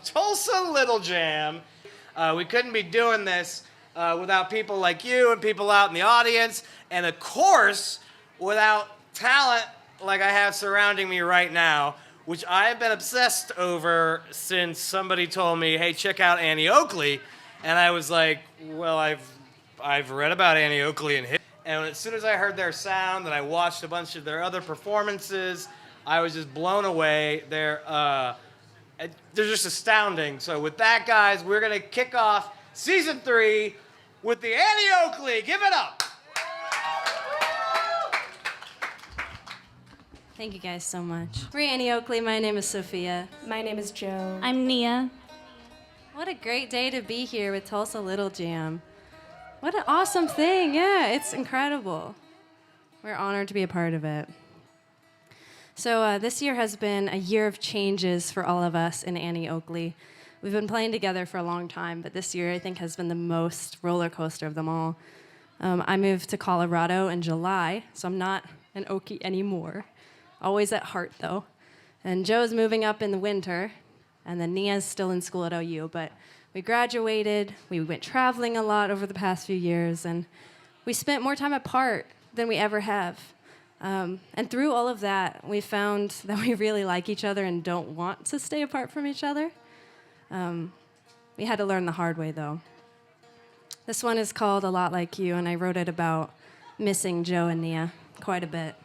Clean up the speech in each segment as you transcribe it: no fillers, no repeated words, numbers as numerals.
Tulsa Little Jam. We couldn't be doing this without people like you and people out in the audience, and of course, without talent like I have surrounding me right now, which I've been obsessed over since somebody told me, hey, check out Annie Oakley. And I was like, well, I've read about Annie Oakley and and as soon as I heard their sound and I watched a bunch of their other performances, I was just blown away. They're just astounding. So with that, guys, we're gonna kick off season 3 with the Annie Oakley. Give it up. Thank you guys so much. We're Annie Oakley. My name is Sophia. My name is Jo. I'm Nia. What a great day to be here with Tulsa Little Jam. What an awesome thing. Yeah, it's incredible. We're honored to be a part of it. So this year has been a year of changes for all of us in Annie Oakley. We've been playing together for a long time, but this year I think has been the most roller coaster of them all. I moved to Colorado in July, so I'm not an Okie anymore. Always at heart, though. And Joe's moving up in the winter, and then Nia's still in school at OU, but we graduated, we went traveling a lot over the past few years, and we spent more time apart than we ever have. And through all of that, we found that we really like each other and don't want to stay apart from each other. We had to learn the hard way, though. This one is called A Lot Like You, and I wrote it about missing Joe and Nia quite a bit.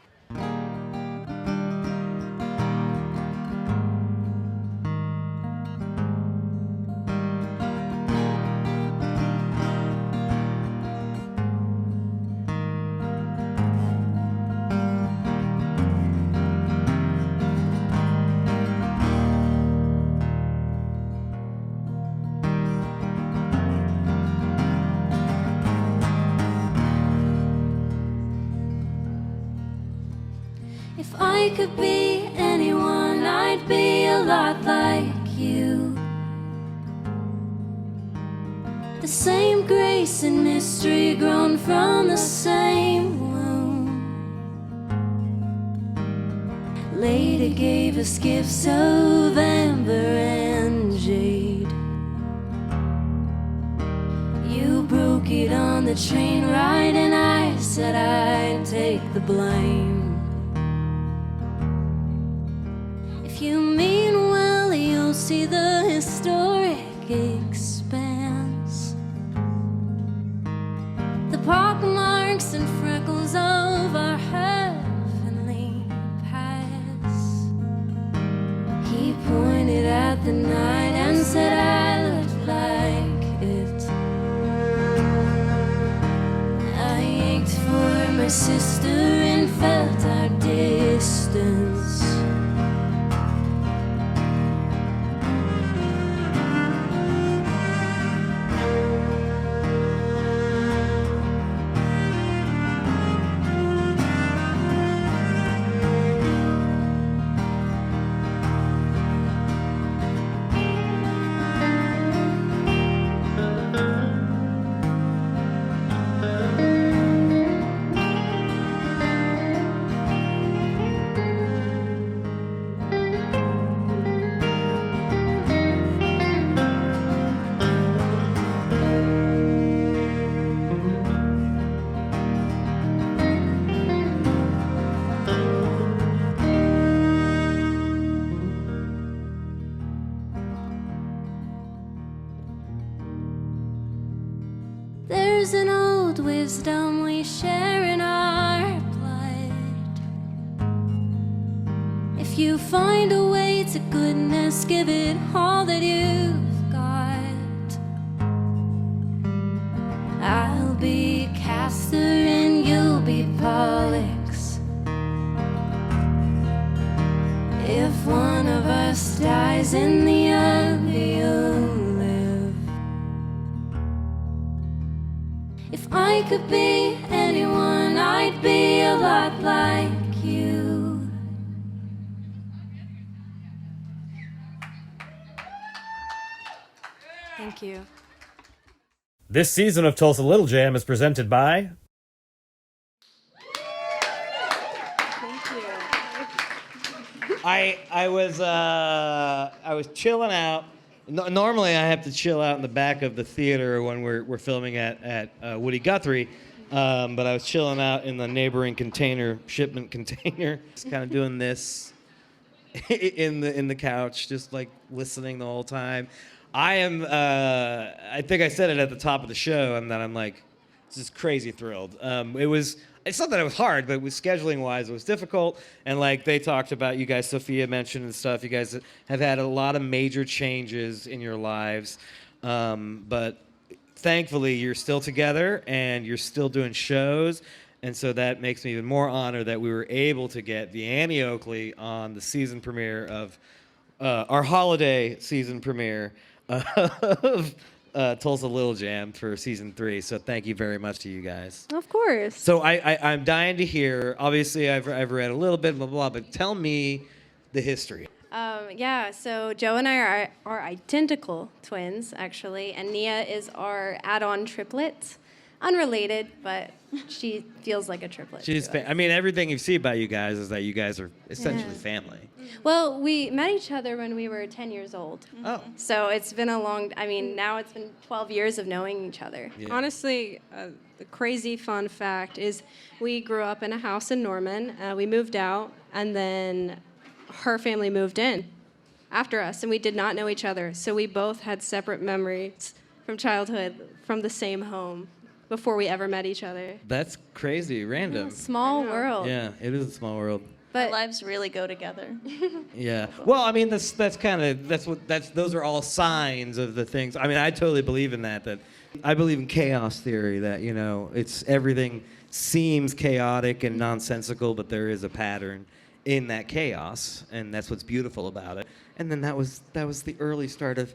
If I could be anyone, I'd be a lot like you. The same grace and mystery grown from the same womb. Lady gave us gifts of amber and jade. You broke it on the train ride, and I said I'd take the blame. If you mean well, you'll see the historic expanse, the pockmarks and freckles of our heavenly past. He pointed at the night and said I looked like it. I ached for my sister and felt our distance. There's an old wisdom we share in our blood. If you find a way to goodness, give it all that you've got. I'll be Castor and you'll be Pollux. If one of us dies and the other will live. If I could be anyone, I'd be a lot like you. Thank you. This season of Tulsa Little Jam is presented by... Thank you. I was chilling out Normally, I have to chill out in the back of the theater when we're filming at Woody Guthrie, but I was chilling out in the neighboring shipment container, just kind of doing this in the couch, just like listening the whole time. I am. I think I said it at the top of the show, and that I'm like, just crazy thrilled. It was. It's not that it was hard, but with scheduling wise, it was difficult. And like they talked about, you guys, Sophia mentioned and stuff. You guys have had a lot of major changes in your lives, but thankfully you're still together and you're still doing shows. And so that makes me even more honored that we were able to get the Annie Oakley on the season premiere of our holiday season premiere of Tulsa Little Jam for season 3. So thank you very much to you guys. Of course. So I'm dying to hear. Obviously, I've read a little bit, blah, blah, blah, but tell me the history. Yeah, so Joe and I are identical twins, actually, and Nia is our add-on triplet. Unrelated, but she feels like a triplet. I mean, everything you see about you guys is that you guys are essentially family. Well, we met each other when we were 10 years old. Oh. So it's been now it's been 12 years of knowing each other. Yeah. Honestly, the crazy fun fact is we grew up in a house in Norman. We moved out, and then her family moved in after us, and we did not know each other. So we both had separate memories from childhood from the same home before we ever met each other. That's crazy, random. Small world. Yeah, it is a small world. But Our lives really go together. Yeah. Well, I mean, those are all signs of the things. I mean, I totally believe in that I believe in chaos theory, that, it's everything seems chaotic and nonsensical, but there is a pattern in that chaos, and that's what's beautiful about it. And then that was the early start of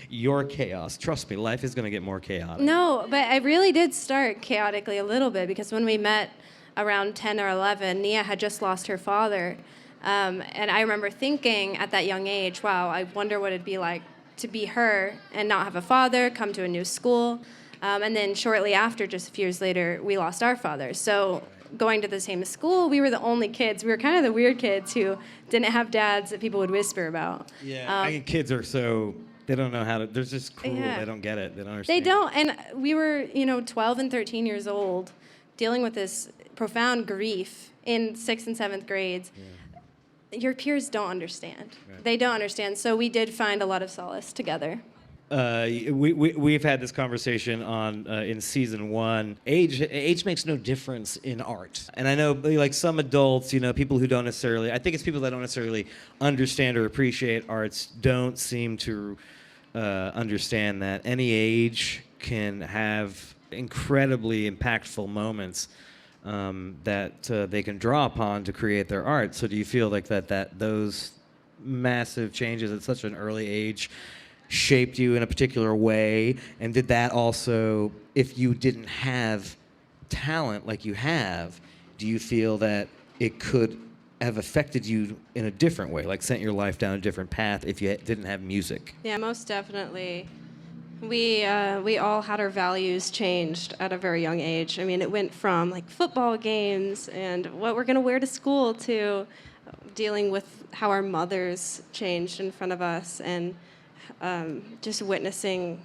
your chaos. Trust me, life is going to get more chaotic. No, but I really did start chaotically a little bit, because when we met around 10 or 11, Nia had just lost her father. And I remember thinking at that young age, wow, I wonder what it'd be like to be her and not have a father, come to a new school. And then shortly after, just a few years later, we lost our father. So going to the same school, we were the only kids. We were kind of the weird kids who didn't have dads that people would whisper about. Yeah, I think kids are so... They don't know how to... They're just cruel. Yeah. They don't get it. They don't understand. They don't. And we were, 12 and 13 years old, dealing with this profound grief in 6th and 7th grades. Yeah. Your peers don't understand. Right. They don't understand. So we did find a lot of solace together. We've had this conversation in season 1. Age makes no difference in art, and I know like some adults, people who don't necessarily. I think it's people that don't necessarily understand or appreciate arts don't seem to understand that any age can have incredibly impactful moments that they can draw upon to create their art. So do you feel like that those massive changes at such an early age shaped you in a particular way? And did that also, if you didn't have talent like you have, do you feel that it could have affected you in a different way, like sent your life down a different path if you didn't have music? Yeah, most definitely. We all had our values changed at a very young age. I mean, it went from like football games and what we're gonna wear to school to dealing with how our mothers changed in front of us, and just witnessing,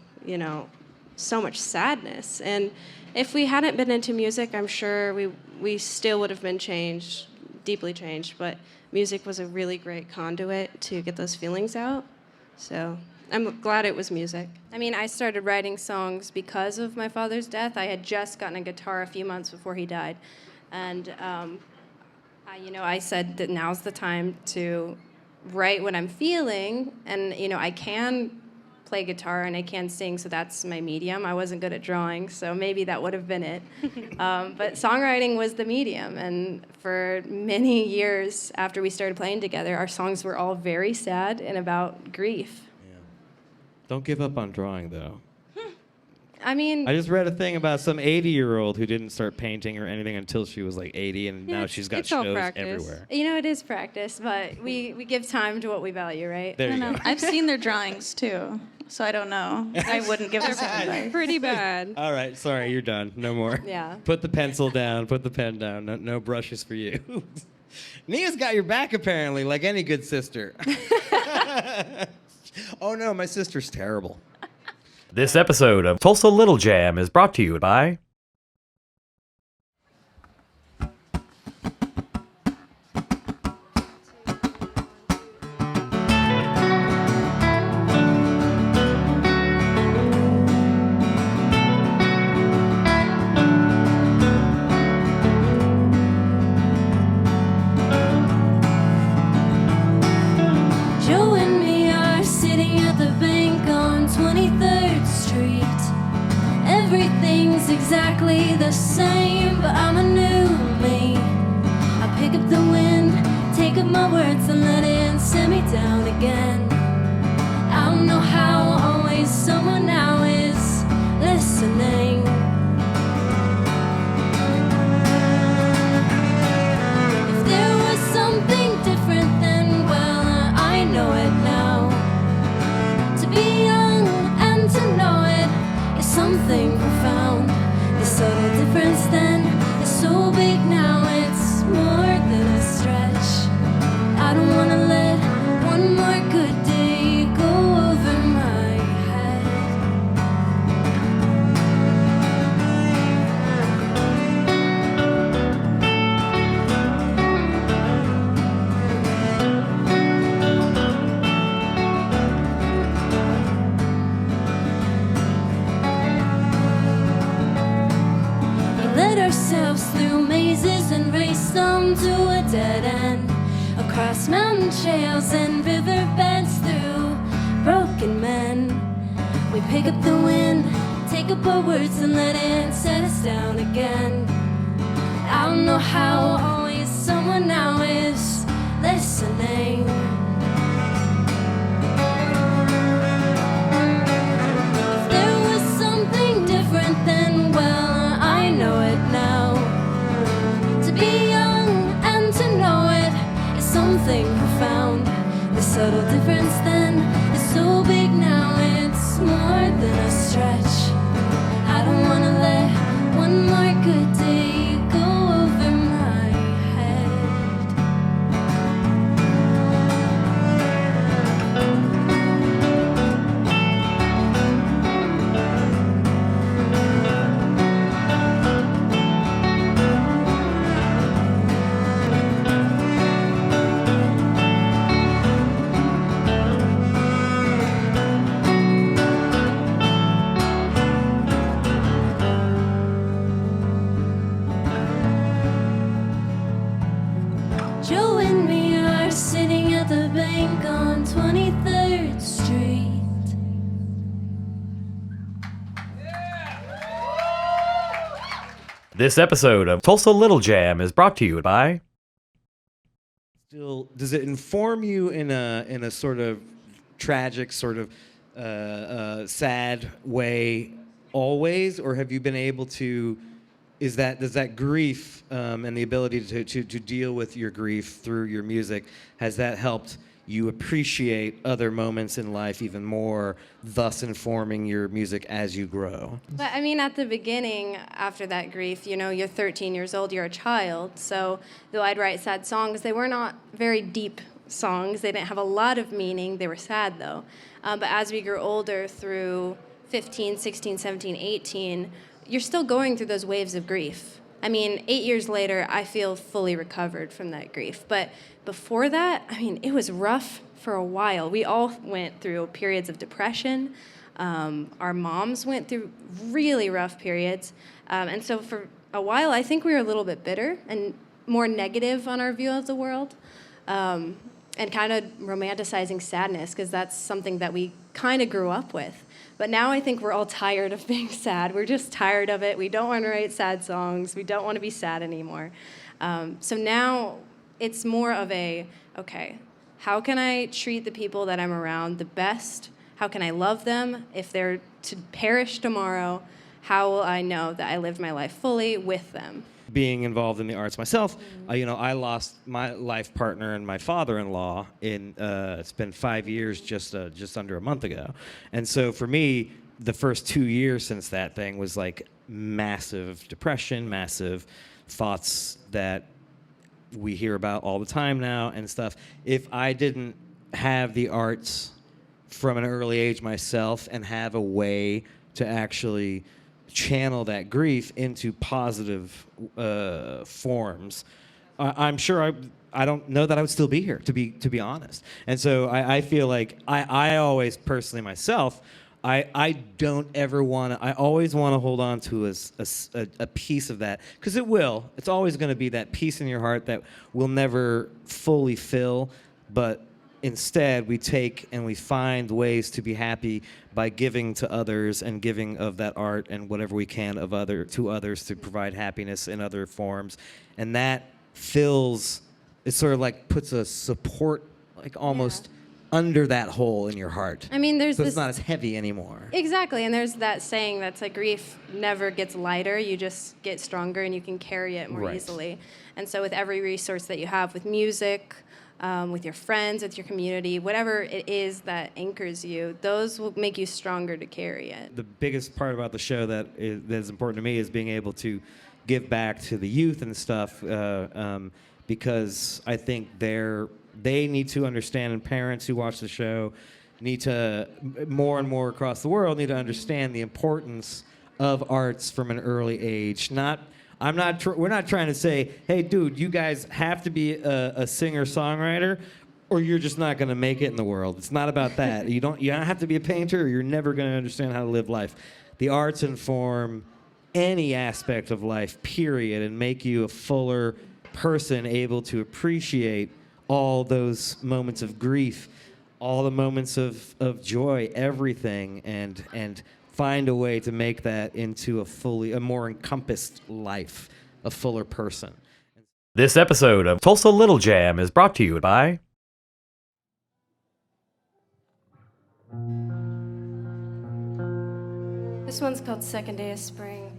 so much sadness. And if we hadn't been into music, I'm sure we still would have been changed, deeply changed. But music was a really great conduit to get those feelings out. So I'm glad it was music. I mean, I started writing songs because of my father's death. I had just gotten a guitar a few months before he died. And, I said that now's the time to write what I'm feeling. And, I can play guitar and I can sing, so that's my medium. I wasn't good at drawing, so maybe that would have been it. But songwriting was the medium. And for many years after we started playing together, our songs were all very sad and about grief. Don't give up on drawing, though. I mean... I just read a thing about some 80-year-old who didn't start painting or anything until she was like 80, and now she's got shows everywhere. It is practice, but we give time to what we value, right? There you go. I've seen their drawings, too, so I don't know. I wouldn't give them advice. Pretty bad. All right, sorry, you're done. No more. Yeah. Put the pencil down. Put the pen down. No brushes for you. Nia's got your back, apparently, like any good sister. Oh no, my sister's terrible. This episode of Tulsa Little Jam is brought to you by Joe and me are sitting at the bank on 23rd Street. Everything's exactly the same, but I'm a new me. I pick up the wind, take up my words and let it set me down again. I don't know how, always someone now is listening. If there was something different then, well, I know it now. To be young and to know it is something profound. The subtle difference then is so big now, it's more than a stretch. I don't wanna let one more good day go over my head. We led ourselves through mazes and raced them to a dead end. Across mountain trails and riverbeds through broken men. We pick up the wind, take up our words and let it set us down again. I don't know how, always someone now is listening. If there was something different then, well, I know it now. To be young and to know it is something profound. The subtle difference then is so big now, it's more than a stretch. I don't wanna let one more good day go over my head. Joe and me are sitting at the bank on 23rd Street. This episode of Tulsa Little Jam is brought to you by Still, does it inform you in a sort of tragic, sort of sad way always, or have you been able to? Does that grief and the ability to deal with your grief through your music, has that helped you appreciate other moments in life even more, thus informing your music as you grow? But I mean, at the beginning, after that grief, you know, you're 13 years old, you're a child. So though I'd write sad songs, they were not very deep songs. They didn't have a lot of meaning. They were sad, though. But as we grew older through 15, 16, 17, 18, you're still going through those waves of grief. I mean, 8 years later, I feel fully recovered from that grief. But before that, I mean, it was rough for a while. We all went through periods of depression. Our moms went through really rough periods. And so for a while, I think we were a little bit bitter and more negative on our view of the world. And kind of romanticizing sadness, because that's something that we kind of grew up with. But now I think we're all tired of being sad. We're just tired of it. We don't want to write sad songs. We don't want to be sad anymore. So now it's more of a, okay, how can I treat the people that I'm around the best? How can I love them? If they're to perish tomorrow, how will I know that I lived my life fully with them? Being involved in the arts myself, I lost my life partner and my father-in-law in it's been 5 years, just under a month ago, and so for me, the first 2 years since that thing was like massive depression, massive thoughts that we hear about all the time now and stuff. If I didn't have the arts from an early age myself and have a way to actually channel that grief into positive forms, I'm sure I don't know that I would still be here, to be honest. And so I feel like I always personally myself, I don't ever want to. I always want to hold on to a piece of that, because it will. It's always going to be that piece in your heart that will never fully fill, but instead we take and we find ways to be happy by giving to others and giving of that art and whatever we can of to others to provide happiness in other forms, and that fills. It sort of like puts a support, like almost under that hole in your heart. I mean, there's so this, it's not as heavy anymore. Exactly, and there's that saying that's like grief never gets lighter, you just get stronger and you can carry it more easily. And so with every resource that you have, with music, with your friends, with your community, whatever it is that anchors you, those will make you stronger to carry it. The biggest part about the show that is important to me is being able to give back to the youth and stuff, because I think they need to understand, and parents who watch the show need to, more and more across the world, need to understand the importance of arts from an early age. We're not trying to say, hey, dude, you guys have to be a singer-songwriter, or you're just not going to make it in the world. It's not about that. You don't have to be a painter, or you're never going to understand how to live life. The arts inform any aspect of life, period, and make you a fuller person, able to appreciate all those moments of grief, all the moments of joy, everything, and find a way to make that into a more encompassed life, a fuller person. This episode of Tulsa Little Jam is brought to you by This one's called Second Day of Spring.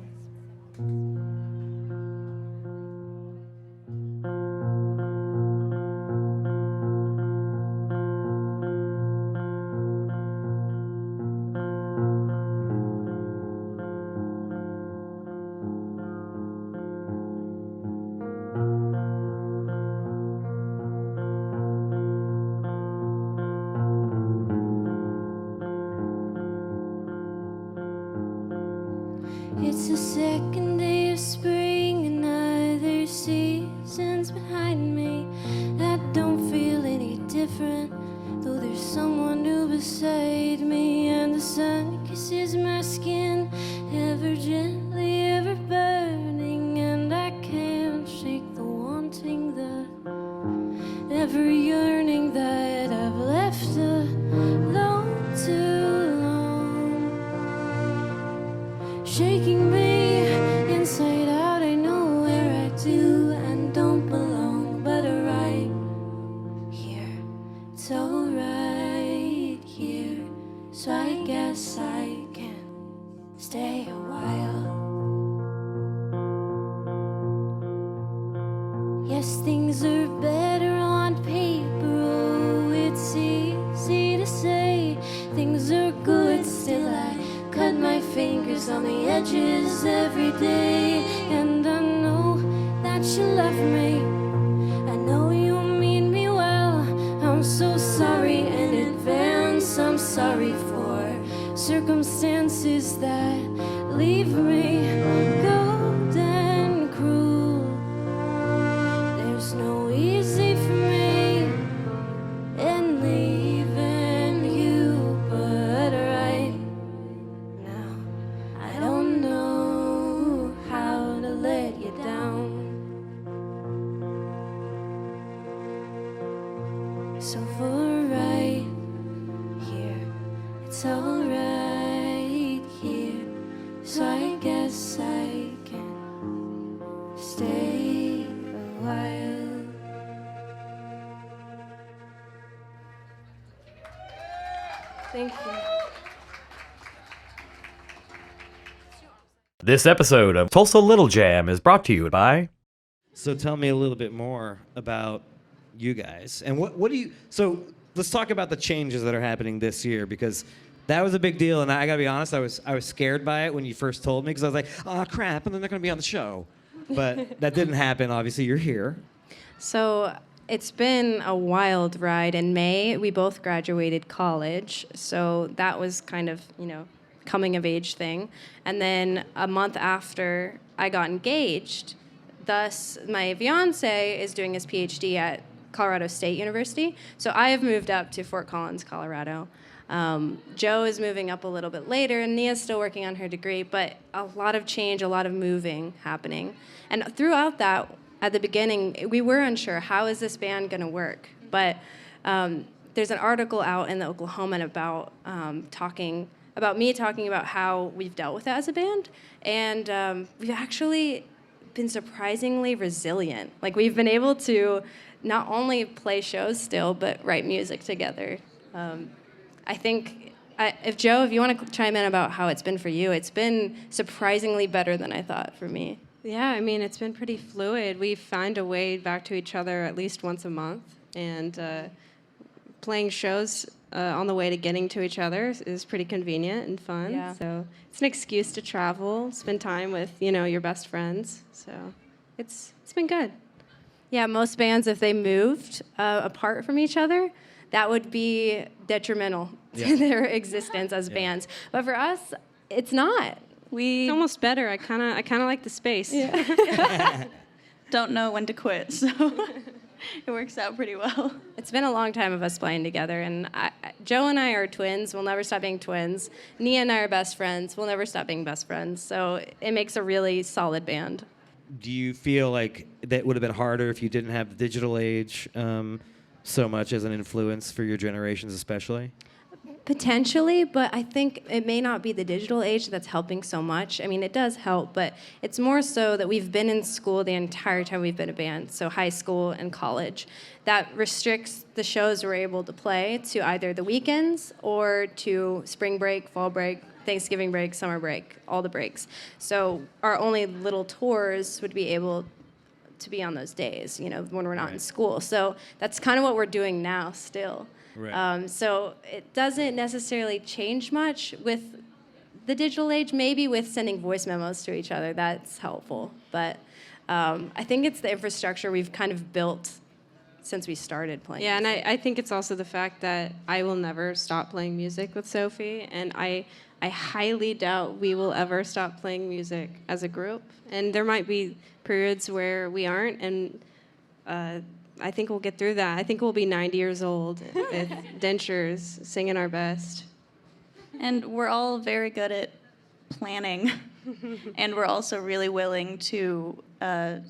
It's the second day of spring, another season's behind me. I don't feel any different, though there's someone new beside me. And the sun kisses my skin, ever gently, ever burning. And I can't shake the wanting, the ever yearning that I've left alone too long. Shaking me inside out, I know where I do and don't belong. But right here, it's alright here. So I guess I can stay a while. Yes, things are better on paper, oh, it's easy to say. Things are good, still I cut my fingers on the edges every day. And I know that you love me, I know you mean me well. I'm so sorry in advance, I'm sorry for circumstances that leave me cold and cruel. There's no easy for me in leaving you, but right now I don't know how to let you down. So for right here, it's alright here. So I guess I can stay a while. Thank you. This episode of Tulsa Little Jam is brought to you by So tell me a little bit more about you guys. And what do you... So let's talk about the changes that are happening this year, because that was a big deal. And I got to be honest, I was scared by it when you first told me, because I was like, oh, crap, and then they're going to be on the show. But that didn't happen. Obviously, you're here. So It's been a wild ride. In May, we both graduated college, so that was kind of, coming of age thing. And then a month after, I got engaged. Thus, my fiance is doing his PhD at Colorado State University, so I have moved up to Fort Collins, Colorado. Joe is moving up a little bit later, and Nia's still working on her degree, but a lot of change, a lot of moving happening. And throughout that, at the beginning, we were unsure, how is this band going to work? But there's an article out in the Oklahoman about me talking about how we've dealt with it as a band, and we've actually been surprisingly resilient. Like, we've been able to not only play shows still, but write music together. I think, if Joe, if you want to chime in about how it's been for you, it's been surprisingly better than I thought for me. Yeah, I mean, it's been pretty fluid. We find a way back to each other at least once a month, and playing shows on the way to getting to each other is pretty convenient and fun. Yeah. So it's an excuse to travel, spend time with, your best friends. So it's been good. Yeah, most bands, if they moved apart from each other, that would be detrimental to their existence as bands. But for us, it's not. It's almost better. I kind of like the space. Yeah. Don't know when to quit, so it works out pretty well. It's been a long time of us playing together, and Joe and I are twins. We'll never stop being twins. Nia and I are best friends. We'll never stop being best friends. So it makes a really solid band. Do you feel like that would have been harder if you didn't have the digital age so much as an influence for your generations, especially? Potentially, but I think it may not be the digital age that's helping so much. I mean, it does help, but it's more so that we've been in school the entire time we've been a band, so high school and college. That restricts the shows we're able to play to either the weekends or to spring break, fall break, Thanksgiving break, summer break, all the breaks. So our only little tours would be able to be on those days, when we're not in school. So that's kind of what we're doing now still. Right. So it doesn't necessarily change much with the digital age. Maybe with sending voice memos to each other, that's helpful. But I think it's the infrastructure we've kind of built since we started playing. Yeah, and I think it's also the fact that I will never stop playing music with Sophie, and I highly doubt we will ever stop playing music as a group. And there might be periods where we aren't, and I think we'll get through that. I think we'll be 90 years old with dentures singing our best. And we're all very good at planning. And we're also really willing to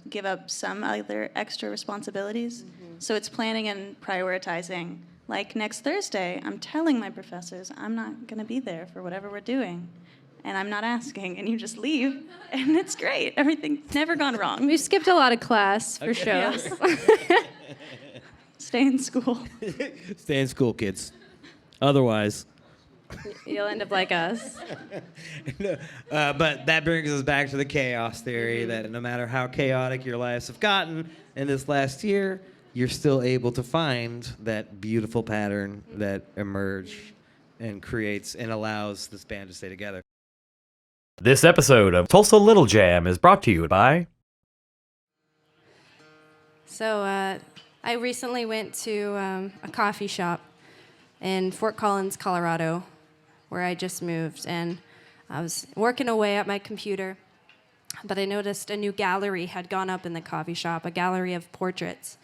give up some other extra responsibilities. Mm-hmm. So it's planning and prioritizing. Like next Thursday, I'm telling my professors I'm not going to be there for whatever we're doing. And I'm not asking, and you just leave, and it's great. Everything's never gone wrong. We've skipped a lot of class for shows. Stay in school. Stay in school, kids. Otherwise. You'll end up like us. But that brings us back to the chaos theory, that no matter how chaotic your lives have gotten in this last year, you're still able to find that beautiful pattern that emerges and creates and allows this band to stay together. This episode of Tulsa Little Jam is brought to you by... So I recently went to a coffee shop in Fort Collins, Colorado, where I just moved, and I was working away at my computer, but I noticed a new gallery had gone up in the coffee shop, a gallery of portraits.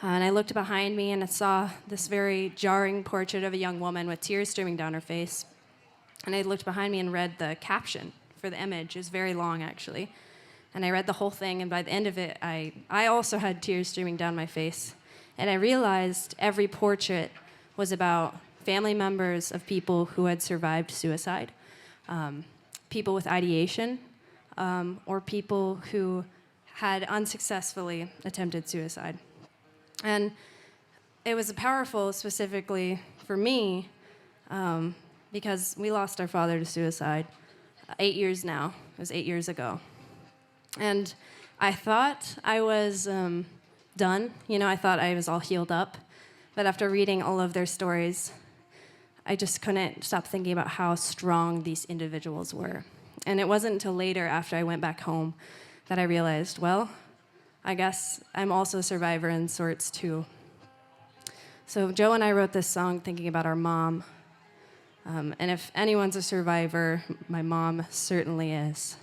And I looked behind me and I saw this very jarring portrait of a young woman with tears streaming down her face. And I looked behind me and read the caption for the image. It was very long, actually. And I read the whole thing, and by the end of it, I also had tears streaming down my face. And I realized every portrait was about family members of people who had survived suicide, people with ideation, or people who had unsuccessfully attempted suicide. And it was powerful specifically for me because we lost our father to suicide 8 years now. It was 8 years ago. And I thought I was done. I thought I was all healed up. But after reading all of their stories, I just couldn't stop thinking about how strong these individuals were. And it wasn't until later, after I went back home, that I realized, well, I guess I'm also a survivor in sorts too. So Joe and I wrote this song thinking about our mom. And if anyone's a survivor, my mom certainly is.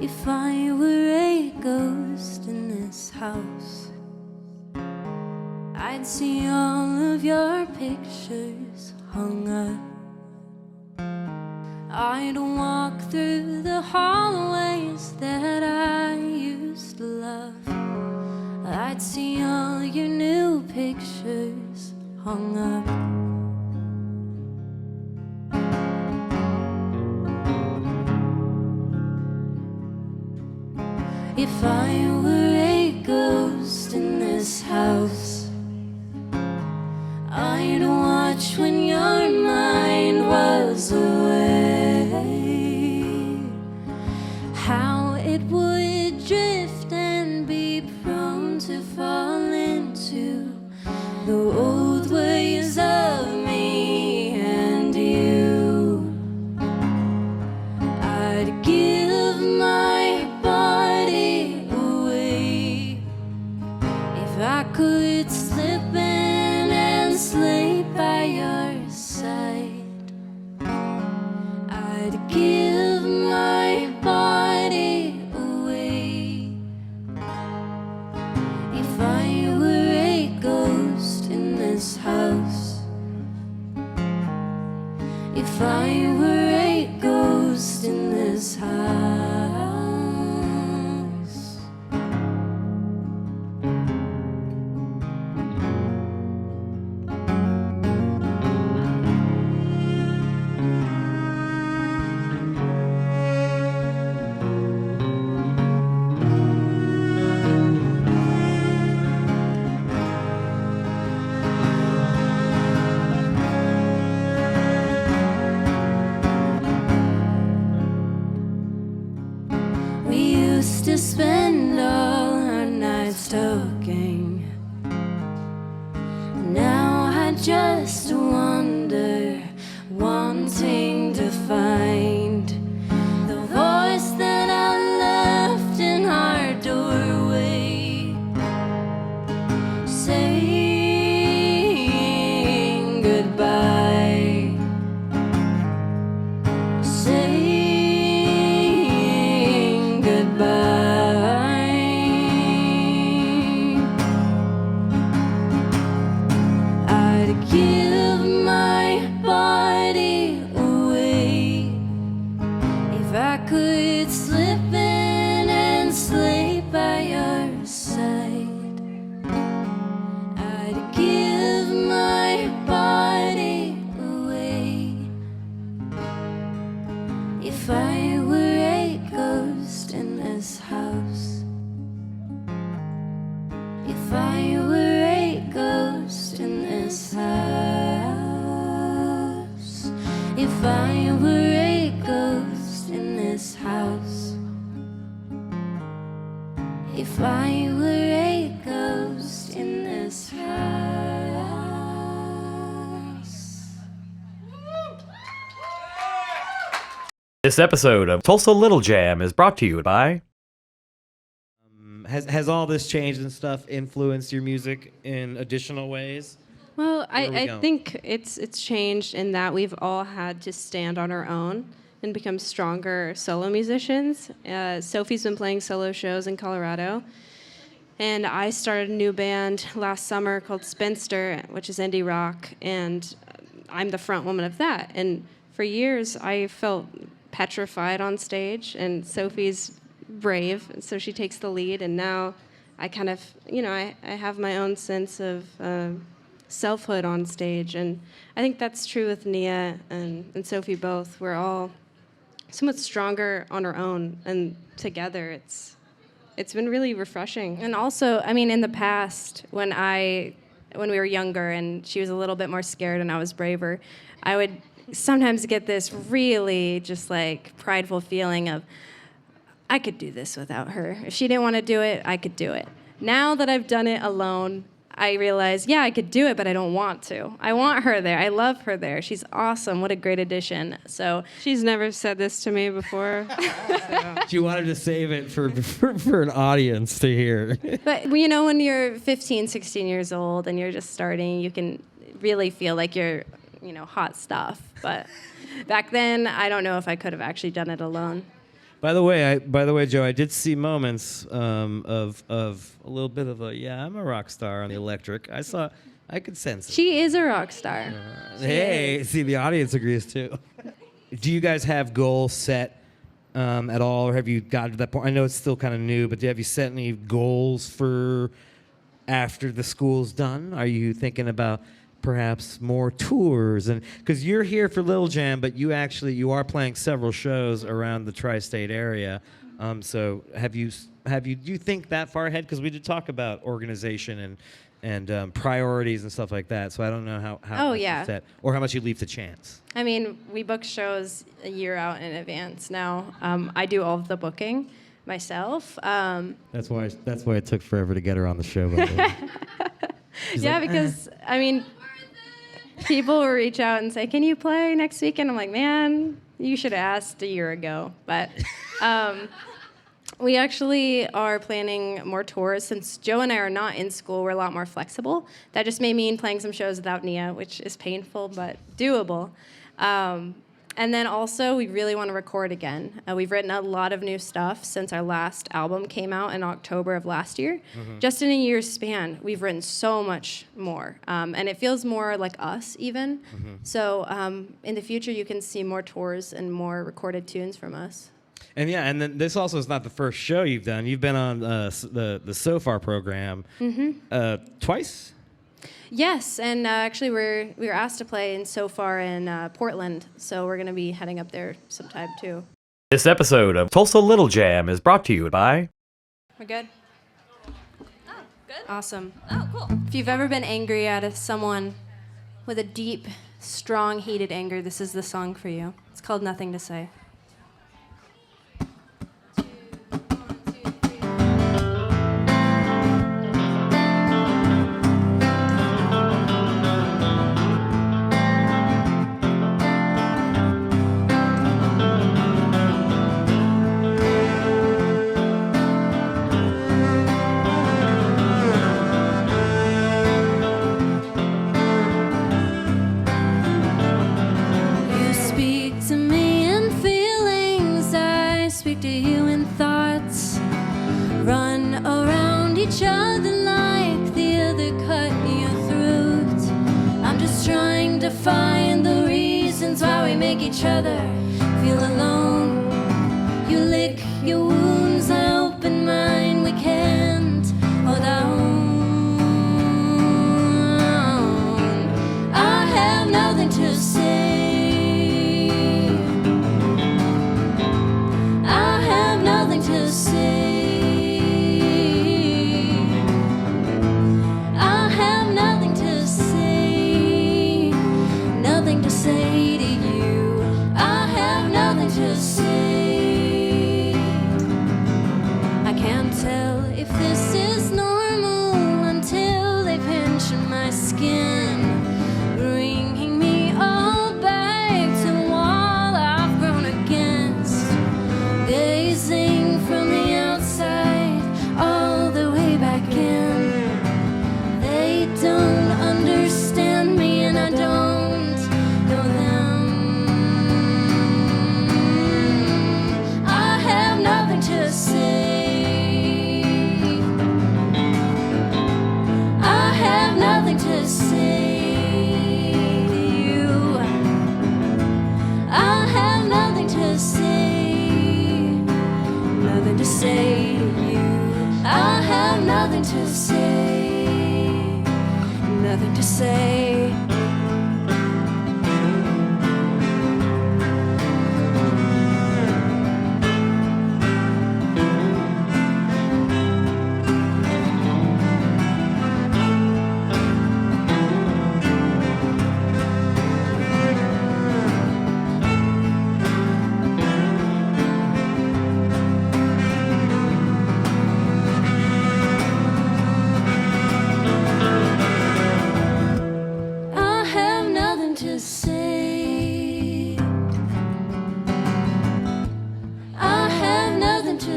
If I were a ghost in this house, I'd see all of your pictures hung up. I'd walk through the hallways that I used to love. I'd see all your new pictures hung up. If I were a ghost in this house, I'd watch when your mind was away, how it would drift and be prone to fall into the old ways of me and you. I'd give my body away if I could slip in and sleep by your side. I'd give my body away if I were a ghost in this house. If I were a ghost in this house. We used to spend all our nights talking. Now I just wonder, wanting to find the voice that I left in our doorway, saying goodbye, saying goodbye. I'd give my body away if I could slip in and sleep by your side. I'd give my body away if I were a ghost in this house. If I were a ghost in this house. If I were a ghost in this house. If I were a ghost in this house. This episode of Tulsa Little Jam is brought to you by. Has all this change and stuff influenced your music in additional ways? Well, Where are we I going? think it's changed in that we've all had to stand on our own and become stronger solo musicians. Sophie's been playing solo shows in Colorado, and I started a new band last summer called Spinster, which is indie rock, and I'm the front woman of that. And for years, I felt petrified on stage, and Sophie's brave, so she takes the lead, and now I kind of, I have my own sense of selfhood on stage, and I think that's true with Nia and Sophie both. We're all so much stronger on our own, and together it's been really refreshing. And also, I mean, in the past, when we were younger and she was a little bit more scared and I was braver, I would sometimes get this really just like prideful feeling of, I could do this without her. If she didn't want to do it, I could do it. Now that I've done it alone, I realize, yeah, I could do it, but I don't want to. I want her there. I love her there. She's awesome. What a great addition. So She's never said this to me before. She wanted to save it for an audience to hear. But you know, when you're 15, 16 years old and you're just starting, you can really feel like you're, you know, hot stuff. But back then, I don't know if I could have actually done it alone. By the way, Joe, I did see moments of a little bit of I'm a rock star on the electric. I could sense it. She is a rock star. Hey, see, the audience agrees too. Do you guys have goals set at all, or have you gotten to that point? I know it's still kind of new, but have you set any goals for after the school's done? Are you thinking about perhaps more tours? And because you're here for Little Jam, but you are playing several shows around the tri-state area. So do you think that far ahead? Because we did talk about organization and priorities and stuff like that. So I don't know how Oh, much yeah. you set, or how much you leave to chance. I mean, we book shows a year out in advance now. I do all of the booking myself. That's why it took forever to get her on the show. By the way. She's Yeah, like, because, I mean, people will reach out and say, can you play next weekend? I'm like, man, you should have asked a year ago. But we actually are planning more tours. Since Joe and I are not in school, we're a lot more flexible. That just may mean playing some shows without Nia, which is painful but doable. And then also, we really want to record again. We've written a lot of new stuff since our last album came out in October of last year. Mm-hmm. Just in a year's span, we've written so much more. And it feels more like us, even. Mm-hmm. So in the future, you can see more tours and more recorded tunes from us. And yeah, and then this also is not the first show you've done. You've been on the So Far program twice? Yes, and actually we were asked to play in So Far in Portland, so we're going to be heading up there sometime too. This episode of Tulsa Little Jam is brought to you by... We're good? Oh, good. Awesome. Oh, cool. If you've ever been angry at someone with a deep, strong, heated anger, this is the song for you. It's called Nothing to Say. Find the reasons why we make each other feel alone. You lick your wounds, I open mine. We can't hold on. I have nothing to say. I have nothing to say. I have nothing to say. Nothing to say to you. I have nothing to say.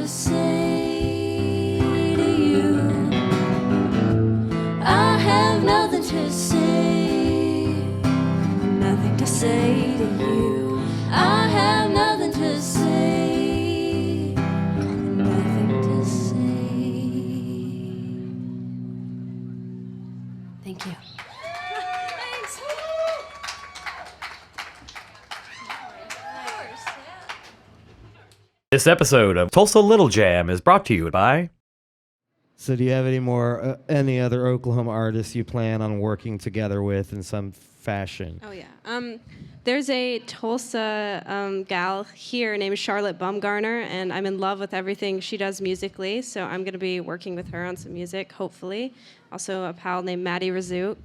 to say to you. I have nothing to say, nothing to say to you. I have nothing to say, nothing to say. Thank you. This episode of Tulsa Little Jam is brought to you by... So do you have any other Oklahoma artists you plan on working together with in some fashion? Oh yeah. There's a Tulsa gal here named Charlotte Bumgarner, and I'm in love with everything she does musically. So I'm going to be working with her on some music, hopefully. Also a pal named Maddie Razook.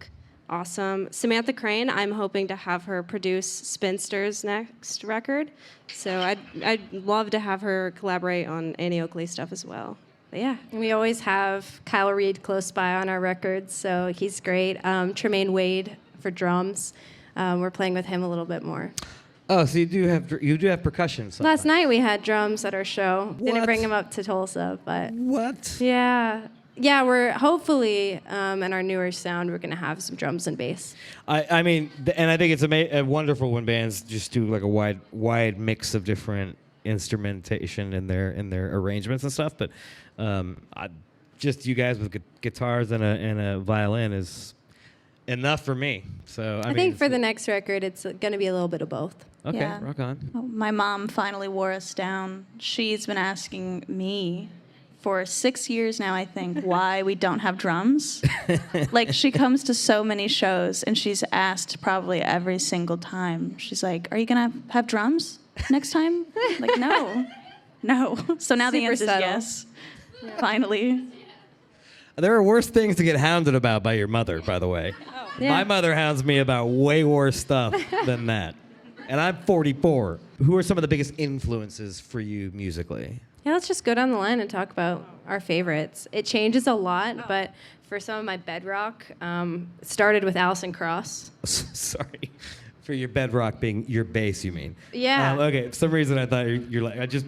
Awesome. Samantha Crane, I'm hoping to have her produce Spinster's next record. So I'd love to have her collaborate on Annie Oakley stuff as well. But yeah. We always have Kyle Reed close by on our records, so he's great. Tremaine Wade for drums. We're playing with him a little bit more. Oh, so you do have percussion sometimes. Last night we had drums at our show. What? Didn't bring him up to Tulsa, but What? yeah, we're hopefully in our newer sound we're gonna have some drums and bass. I mean, and I think it's wonderful when bands just do like a wide mix of different instrumentation in their arrangements and stuff. But just you guys with guitars and a violin is enough for me. So I think for the next record it's gonna be a little bit of both. Okay, Yeah. rock on. Oh, my mom finally wore us down. She's been asking me for 6 years now, I think, why we don't have drums. Like, she comes to so many shows, and she's asked probably every single time. She's like, are you going to have drums next time? Like, no. So now the Super answer is subtle. yes. Finally. There are worse things to get hounded about by your mother, by the way. Yeah. My mother hounds me about way worse stuff than that. And I'm 44. Who are some of the biggest influences for you musically? Yeah, let's just go down the line and talk about our favorites. It changes a lot, but for some of my bedrock, it started with Alison Krauss. Sorry. For your bedrock being your bass, you mean? Yeah. Okay, for some reason I thought you're like, I just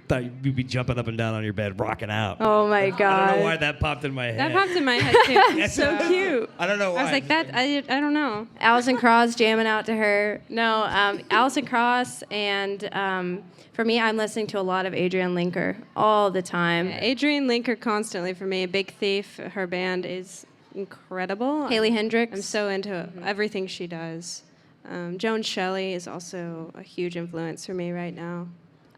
thought you'd be jumping up and down on your bed, rocking out. Oh my I God. don't know why that popped in my head. That popped in my head too. That's so cute. I don't know why. I was like, I don't know. Alison Krauss jamming out to her. No, Alison Krauss, and for me, I'm listening to a lot of Adrienne Linker all the time. Adrienne Linker constantly for me. Big Thief, her band is incredible. Haley Hendricks. I'm so into everything she does. Joan Shelley is also a huge influence for me right now.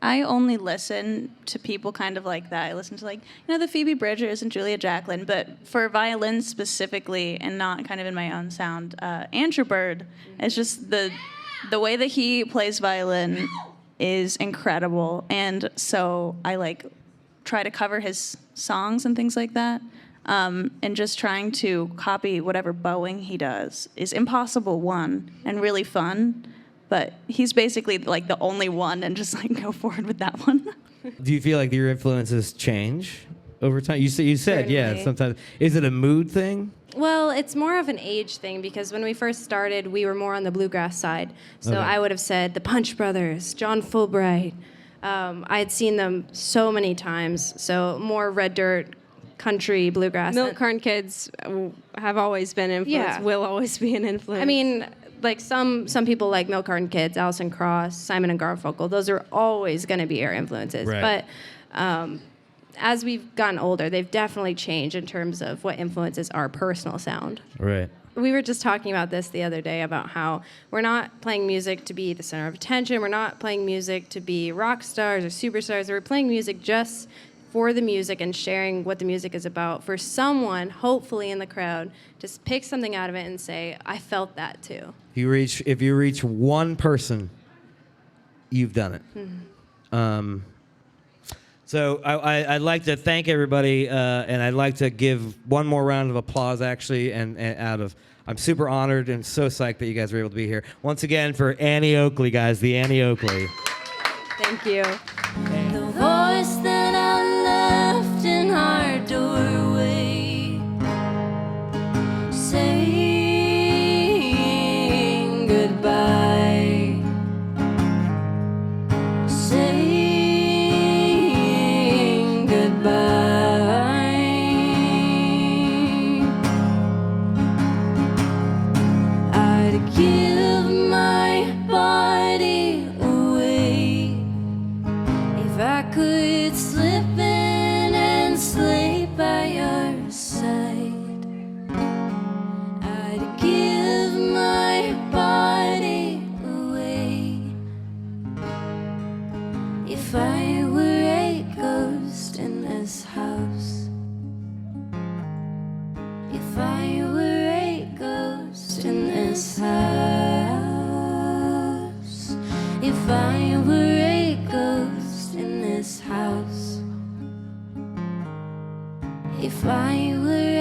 I only listen to people kind of like that. I listen to, like, the Phoebe Bridgers and Julia Jacklin, but for violin specifically and not kind of in my own sound, Andrew Bird. It's just the way that he plays violin is incredible, and so I try to cover his songs and things like that. And just trying to copy whatever bowing he does is impossible, one, and really fun. But he's basically like the only one, and just go forward with that one. Do you feel like your influences change over time? You said yeah, Certainly. sometimes. Is it a mood thing? Well, it's more of an age thing because when we first started, we were more on the bluegrass side. So Okay. I would have said the Punch Brothers, John Fulbright. I had seen them so many times. So more red dirt, country, bluegrass. Milk Carton Kids have always been influenced, Yeah. will always be an influence. I mean, like some people like Milk Carton Kids, Alison Krauss, Simon and Garfunkel. Those are always going to be our influences. Right. But as we've gotten older, they've definitely changed in terms of what influences our personal sound. Right. We were just talking about this the other day about how we're not playing music to be the center of attention. We're not playing music to be rock stars or superstars. We're playing music just for the music and sharing what the music is about for someone, hopefully in the crowd, to pick something out of it and say, I felt that too. If you reach one person, you've done it. Mm-hmm. So I'd like to thank everybody, and I'd like to give one more round of applause, actually, and I'm super honored and so psyched that you guys were able to be here. Once again, for Annie Oakley, guys, the Annie Oakley. Thank you. The voice that I left in our doorway, saying goodbye, saying If I were a ghost in this house, if I were